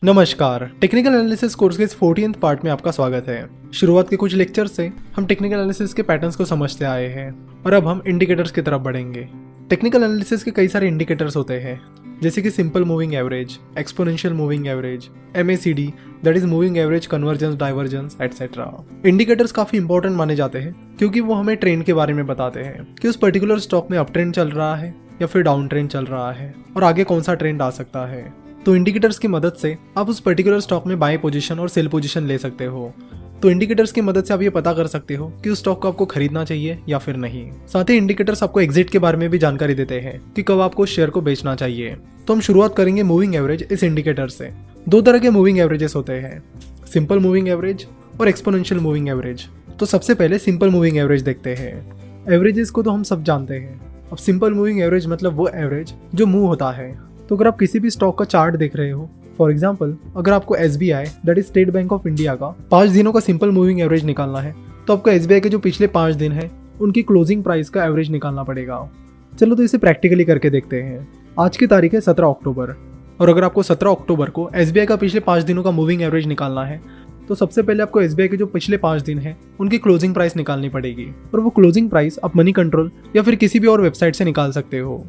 नमस्कार, technical analysis course के इस 14th पार्ट में आपका स्वागत है। शुरुआत के कुछ लेक्चर से हम टेक्निकल एनालिसिस के पैटर्न्स को समझते आए हैं और अब हम इंडिकेटर्स की तरफ बढ़ेंगे। टेक्निकल एनालिसिस के कई सारे इंडिकेटर्स होते हैं, जैसे कि simple moving average, exponential moving average, MACD that is moving average, convergence, divergence etcetera. Indicators काफी इंपॉर्टेंट माने जाते हैं क्योंकि वो हमें ट्रेंड के बारे में बताते हैं कि उस पर्टिकुलर स्टॉक में अप ट्रेंड चल रहा है या फिर डाउन ट्रेंड चल रहा है और आगे कौन सा ट्रेंड आ सकता है। तो इंडिकेटर्स की मदद से आप उस पर्टिकुलर स्टॉक में बाय पोजीशन और सेल पोजीशन ले सकते हो। तो इंडिकेटर्स की मदद से आप ये पता कर सकते हो कि उस स्टॉक को आपको खरीदना चाहिए या फिर नहीं। साथ ही इंडिकेटर्स आपको एग्जिट के बारे में भी जानकारी देते हैं कि कब आपको शेयर को बेचना चाहिए। तो हम शुरुआत करेंगे मूविंग एवरेज इस इंडिकेटर से। दो तरह के मूविंग एवरेजेस होते हैं, सिंपल मूविंग एवरेज और एक्सपोनेंशियल मूविंग एवरेज। तो सबसे पहले सिंपल मूविंग एवरेज देखते हैं। एवरेजेस को तो हम सब जानते हैं। अब सिंपल मूविंग एवरेज मतलब वो एवरेज जो मूव होता है। तो अगर आप किसी भी स्टॉक का चार्ट देख रहे हो, फॉर एग्जाम्पल अगर आपको SBI that is state bank of India का 5 दिनों का सिंपल मूविंग एवरेज निकालना है, तो आपको SBI के जो पिछले 5 दिन है उनकी क्लोजिंग प्राइस का एवरेज निकालना पड़ेगा। चलो तो इसे प्रैक्टिकली करके देखते हैं। आज की तारीख है 17 अक्टूबर और अगर आपको 17 अक्टूबर को SBI का पिछले 5 दिनों का मूविंग एवरेज निकालना है, तो सबसे पहले आपको SBI के जो पिछले 5 दिन है उनकी क्लोजिंग प्राइस निकालनी पड़ेगी और वो क्लोजिंग प्राइस आप मनी कंट्रोल या फिर किसी भी और वेबसाइट से निकाल सकते हो।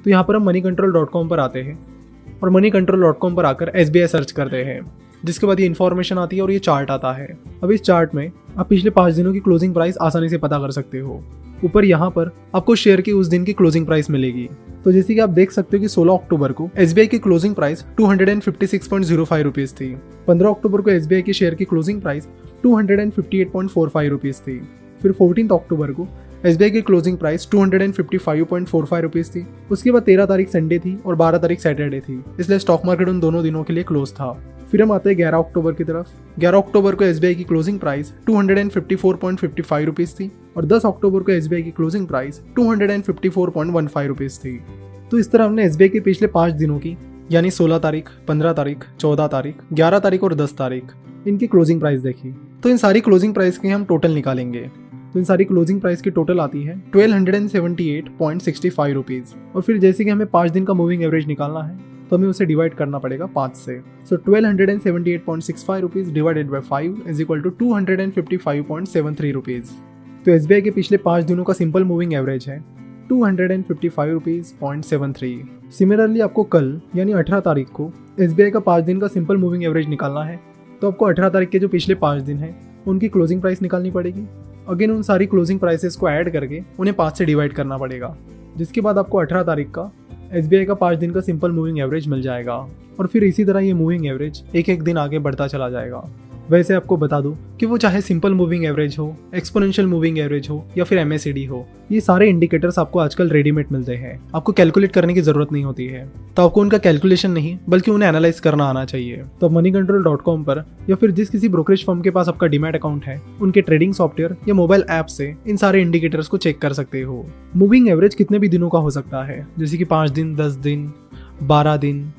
तो यहाँ पर हम moneycontrol.com पर आते हैं और moneycontrol.com पर आकर SBI सर्च करते हैं, जिसके बाद ये इन्फॉर्मेशन आती है और ये चार्ट आता है। अब इस चार्ट में आप पिछले 5 दिनों की क्लोजिंग प्राइस आसानी से पता कर सकते हो। ऊपर यहाँ पर आपको शेयर की उस दिन की क्लोजिंग प्राइस मिलेगी। तो जैसे कि आप देख सकते हो कि 16 अक्टूबर को SBI की क्लोजिंग प्राइस 256.05 रुपीज़ थी। 15 अक्टूबर को SBI की शेयर की क्लोजिंग प्राइस 258.45 रुपीज़ थी। फिर 14 अक्टूबर को SBI की क्लोजिंग प्राइस 255.45 रुपीज़ थी। उसके बाद 13 तारीख संडे थी और 12 तारीख सैटरडे थी, इसलिए स्टॉक मार्केट उन दोनों दिनों के लिए क्लोज था। फिर हम आते हैं 11 अक्टूबर की तरफ। 11 अक्टूबर को SBI की क्लोजिंग प्राइस 254.55 रुपीज़ थी और 10 अक्टूबर को SBI की क्लोजिंग प्राइस 254.15 रुपीज़ थी। तो इस तरह हमने SBI के पिछले 5 दिनों की यानी 16 तारीख, 15 तारीख, 14 तारीख, 11 तारीख और 10 तारीख इनकी क्लोजिंग प्राइस देखी। तो इन सारी क्लोजिंग प्राइस के हम टोटल निकालेंगे। तो इन सारी क्लोजिंग प्राइस की टोटल आती है 1278.65 रुपीज़। और फिर जैसे कि हमें 5 दिन का मूविंग एवरेज निकालना है, तो हमें उसे डिवाइड करना पड़ेगा 5 से। So 1278.65 rupees divided by 5 is equal to 255.73 rupees. तो SBI के पिछले 5 दिनों का सिंपल मूविंग एवरेज है 255 रुपीज़ 0.73। सिमिलरली आपको कल यानी 18 तारीख को SBI का 5 दिन का सिंपल मूविंग एवरेज निकालना है, तो आपको 18 तारीख के जो पिछले 5 दिन है उनकी क्लोजिंग प्राइस निकालनी पड़ेगी। अगेन उन सारी क्लोजिंग प्राइसेस को ऐड करके उन्हें 5 से डिवाइड करना पड़ेगा, जिसके बाद आपको 18 तारीख का SBI का 5 दिन का सिंपल मूविंग एवरेज मिल जाएगा। और फिर इसी तरह ये मूविंग एवरेज एक एक दिन आगे बढ़ता चला जाएगा। वैसे आपको बता दूं कि वो चाहे सिंपल मूविंग एवरेज हो, एक्सपोनेंशियल मूविंग एवरेज हो या फिर MACD हो, ये सारे इंडिकेटर्स आपको आजकल रेडीमेड मिलते हैं। आपको कैलकुलेट करने की जरूरत नहीं होती है। तो आपको उनका कैलकुलेशन नहीं बल्कि उन्हें एनालाइज करना आना चाहिए। तो moneycontrol.com पर या फिर जिस किसी ब्रोकरेज फर्म के पास आपका डीमैट अकाउंट है, उनके ट्रेडिंग सॉफ्टवेयर या मोबाइल ऐप से इन सारे इंडिकेटर्स को चेक कर सकते हो। मूविंग एवरेज कितने भी दिनों का हो सकता है, जैसे कि 5 दिन, 10 दिन, 12 दिन,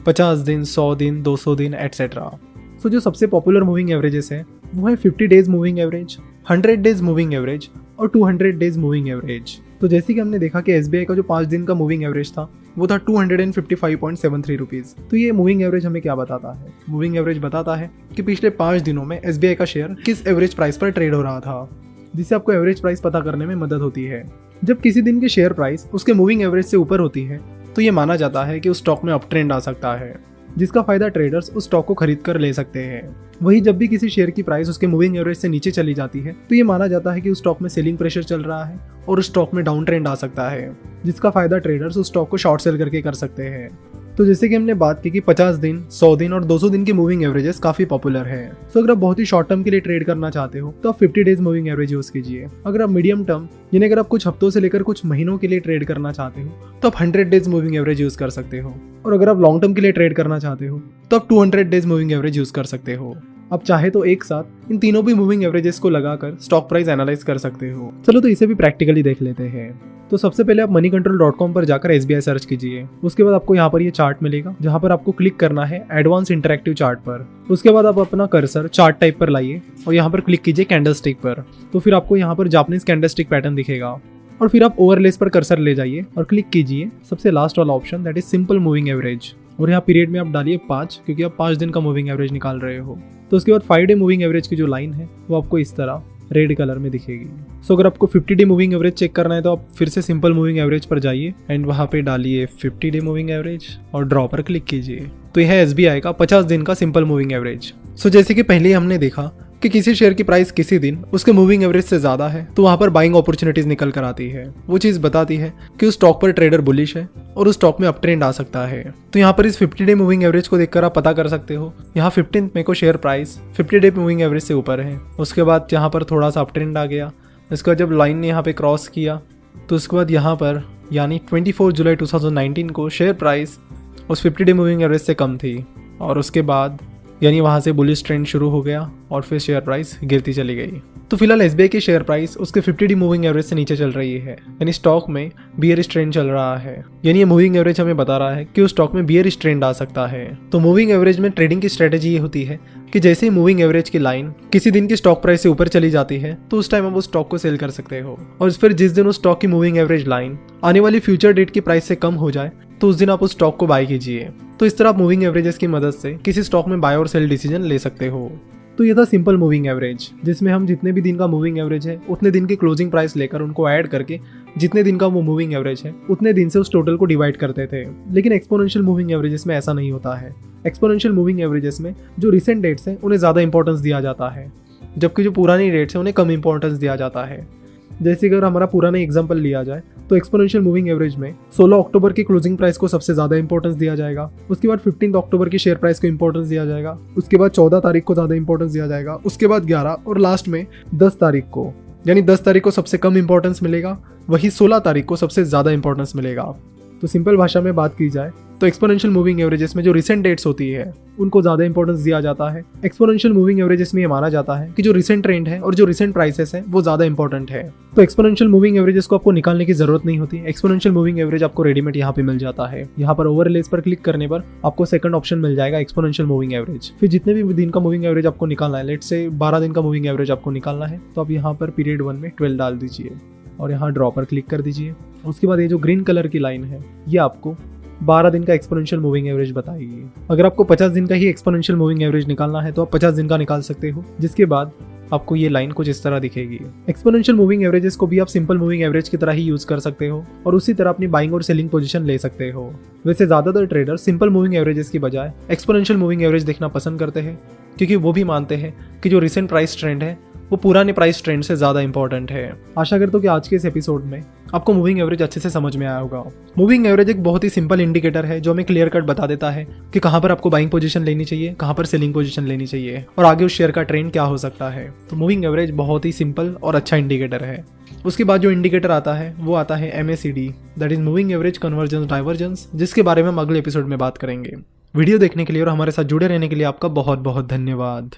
50 दिन, 100 दिन, 200 दिन एटसेट्रा। तो जो सबसे पॉपुलर मूविंग एवरेजेस है वो है 50 days moving average, 100 days moving average और 200 डेज मूविंग एवरेज। तो जैसे कि हमने देखा कि SBI का जो 5 दिन का मूविंग एवरेज था वो था 255.73 रुपीज़। तो ये मूविंग एवरेज हमें क्या बताता है? मूविंग एवरेज बताता है कि पिछले 5 दिनों में SBI का शेयर किस एवरेज प्राइस पर ट्रेड हो रहा था, जिससे आपको एवरेज प्राइस पता करने में मदद होती है। जब किसी दिन की शेयर प्राइस उसके मूविंग एवरेज से ऊपर होती है, तो ये माना जाता है कि उस स्टॉक में अप ट्रेंड आ सकता है, जिसका फायदा ट्रेडर्स उस स्टॉक को खरीद कर ले सकते हैं। वही जब भी किसी शेयर की प्राइस उसके मूविंग एवरेज से नीचे चली जाती है, तो ये माना जाता है कि उस स्टॉक में सेलिंग प्रेशर चल रहा है और उस स्टॉक में डाउन ट्रेंड आ सकता है, जिसका फायदा ट्रेडर्स उस स्टॉक को शॉर्ट सेल करके कर सकते हैं। तो जैसे कि हमने बात की कि 50 दिन, 100 दिन और 200 दिन की मूविंग एवरेजेस काफी पॉपुलर है। तो अगर आप बहुत ही शॉर्ट टर्म के लिए ट्रेड करना चाहते हो, तो आप 50 डेज मूविंग एवरेज यूज कीजिए। अगर आप मीडियम टर्म यानी अगर आप कुछ हफ्तों से लेकर कुछ महीनों के लिए ट्रेड करना चाहते हो, तो आप 100 डेज मूविंग एवरेज यूज कर सकते हो। और अगर आप लॉन्ग टर्म के लिए ट्रेड करना चाहते हो, तो आप 200 डेज मूविंग एवरेज यूज कर सकते हो। आप चाहे तो एक साथ इन तीनों भी मूविंग एवरेजेस को लगाकर स्टॉक प्राइस एनालाइज कर सकते हो। चलो तो इसे भी प्रैक्टिकली देख लेते हैं। तो सबसे पहले आप moneycontrol.com पर जाकर SBI सर्च कीजिए। उसके बाद आपको यहाँ पर ये चार्ट मिलेगा, जहाँ पर आपको क्लिक करना है एडवांस इंटरैक्टिव चार्ट पर। उसके बाद आप अपना कर्सर चार्ट टाइप पर लाइए और यहाँ पर क्लिक कीजिए कैंडलस्टिक पर। तो फिर आपको यहाँ पर जापानीज कैंडलस्टिक पैटर्न दिखेगा और फिर आप ओवरलेस पर कर्सर ले जाइए और क्लिक कीजिए सबसे लास्ट वाला option that is simple moving average. और यहाँ पीरियड में आप डालिए 5, क्योंकि आप 5 दिन का मूविंग एवरेज निकाल रहे हो। तो उसके बाद 5 डे मूविंग एवरेज की जो लाइन है वो आपको इस तरह रेड कलर में दिखेगी। सो अगर आपको 50 डे मूविंग एवरेज चेक करना है तो आप फिर से सिंपल मूविंग एवरेज पर जाइए एंड वहाँ पे डालिए 50 डे मूविंग एवरेज और ड्रॉ पर क्लिक कीजिए। तो यह है SBI का 50 दिन का सिंपल मूविंग एवरेज। सो जैसे कि पहले हमने देखा कि किसी शेयर की प्राइस किसी दिन उसके मूविंग एवरेज से ज़्यादा है तो वहाँ पर बाइंग अपॉर्चुनिटीज निकल कर आती है। वो चीज़ बताती है कि उस स्टॉक पर ट्रेडर बुलिश है और उस स्टॉक में अप ट्रेंड आ सकता है। तो यहाँ पर इस 50 डे मूविंग एवरेज को देखकर आप पता कर सकते हो, यहाँ 15 मई को share price 50 day moving average से ऊपर है। उसके बाद यहाँ पर थोड़ा सा अप ट्रेंड आ गया। इसके बाद जब लाइन ने यहाँ पे क्रॉस किया तो उसके बाद यहाँ पर यानी 24 जुलाई 2019 को शेयर प्राइस उस 50 डे मूविंग एवरेज से कम थी और उसके बाद यानी वहाँ से बुलिश ट्रेंड शुरू हो गया और फिर शेयर प्राइस गिरती चली गई। तो फिलहाल SBI की शेयर प्राइस उसके 50 डे मूविंग एवरेज से नीचे चल रही है, यानी स्टॉक में बियरिश ट्रेंड चल रहा है। यानी ये मूविंग एवरेज हमें बता रहा है कि उस स्टॉक में बियरिश ट्रेंड आ सकता है। तो मूविंग एवरेज में ट्रेडिंग की स्ट्रेटेजी ये होती है कि जैसे ही मूविंग एवरेज की लाइन किसी दिन की स्टॉक प्राइस से ऊपर चली जाती है तो उस टाइम आप उस स्टॉक को सेल कर सकते हो, और फिर जिस दिन उस स्टॉक की मूविंग एवरेज लाइन आने वाली फ्यूचर डेट की प्राइस से कम हो जाए तो उस दिन आप उस स्टॉक को बाय कीजिए। तो इस तरह आप मूविंग एवरेजेस की मदद से किसी स्टॉक में बाय और सेल डिसीजन ले सकते हो। तो ये था सिंपल मूविंग एवरेज, जिसमें हम जितने भी दिन का मूविंग एवरेज है उतने दिन की क्लोजिंग प्राइस लेकर उनको ऐड करके जितने दिन का वो मूविंग एवरेज है उतने दिन से उस टोटल को डिवाइड करते थे। लेकिन एक्सपोनेंशियल मूविंग एवरेजेस में ऐसा नहीं होता है। एक्सपोनेंशियल मूविंग एवरेजेस में जो रिसेंट डेट्स हैं उन्हें ज़्यादा इंपॉर्टेंस दिया जाता है, जबकि जो पुरानी डेट्स हैं उन्हें कम इंपॉर्टेंस दिया जाता है। जैसे अगर हमारा पुराना एग्जांपल लिया जाए तो एक्सपोनेंशियल मूविंग एवरेज में 16 अक्टूबर की क्लोजिंग प्राइस को सबसे ज़्यादा इंपॉर्टेंस दिया जाएगा। उसके बाद 15 अक्टूबर की शेयर प्राइस को इंपॉर्टेंस दिया जाएगा। उसके बाद 14 तारीख को ज़्यादा इंपॉर्टेंस दिया जाएगा। उसके बाद 11 और लास्ट में 10 तारीख को, यानी 10 तारीख को सबसे कम इंपॉर्टेंस मिलेगा, वही 16 तारीख को सबसे ज़्यादा इंपॉर्टेंस मिलेगा। तो सिंपल भाषा में बात की जाए तो एक्सपोनेंशियल मूविंग एवरेजेस में जो रिसेंट डेट्स होती है उनको ज़्यादा इंपॉर्टेंस दिया जाता है। एक्सपोनेंशियल मूविंग एवरेजेस में ये माना जाता है कि जो रिसेंट ट्रेंड है और जो रिसेंट प्राइसेस है वो ज़्यादा इंपॉर्टेंट है। तो एक्सपोनेंशियल मूविंग एवरेजेस को आपको निकालने की जरूरत नहीं होती। एक्सपोनेंशियल मूविंग एवरेज आपको रेडीमेड यहाँ पे मिल जाता है। यहाँ पर ओवरलेस पर क्लिक करने पर आपको सेकंड ऑप्शन मिल जाएगा एक्सपोनेंशियल मूविंग एवरेज। फिर जितने भी दिन का मूविंग एवरेज आपको निकालना है, लेट्स से 12 दिन का मूविंग एवरेज आपको निकालना है, तो आप यहाँ पर पीरियड 1 में 12 डाल दीजिए और यहाँ ड्रॉ पर क्लिक कर दीजिए। उसके बाद ये जो ग्रीन कलर की लाइन है ये आपको 12 दिन का एक्सपोनेंशियल मूविंग एवरेज बताएगी। अगर आपको 50 दिन का ही एक्सपोनेंशियल मूविंग एवरेज निकालना है तो आप 50 दिन का निकाल सकते हो, जिसके बाद आपको ये लाइन कुछ इस तरह दिखेगी। एक्सपोनेंशियल मूविंग एवरेजेस को भी आप सिंपल मूविंग एवरेज की तरह ही यूज कर सकते हो और उसी तरह अपनी बाइंग और सेलिंग पोजीशन ले सकते हो। वैसे ज्यादातर ट्रेडर सिंपल मूविंग एवरेजेस की बजाय एक्सपोनेंशियल मूविंग एवरेज देखना पसंद करते हैं, क्योंकि वो भी मानते हैं कि जो रिसेंट प्राइस ट्रेंड है वो पुराने प्राइस ट्रेंड से ज़्यादा इंपॉर्टेंट है। आशा करता हूं कि आज के इस एपिसोड में आपको मूविंग एवरेज अच्छे से समझ में आया होगा। मूविंग एवरेज एक बहुत ही सिंपल इंडिकेटर है जो हमें क्लियर कट बता देता है कि कहाँ पर आपको बाइंग पोजीशन लेनी चाहिए, कहाँ पर सेलिंग पोजीशन लेनी चाहिए और आगे उस शेयर का ट्रेंड क्या हो सकता है। तो मूविंग एवरेज बहुत ही सिंपल और अच्छा इंडिकेटर है। उसके बाद जो इंडिकेटर आता है वो आता है MACD, that is moving average convergence divergence, जिसके बारे में हम अगले एपिसोड में बात करेंगे। वीडियो देखने के लिए और हमारे साथ जुड़े रहने के लिए आपका बहुत बहुत धन्यवाद।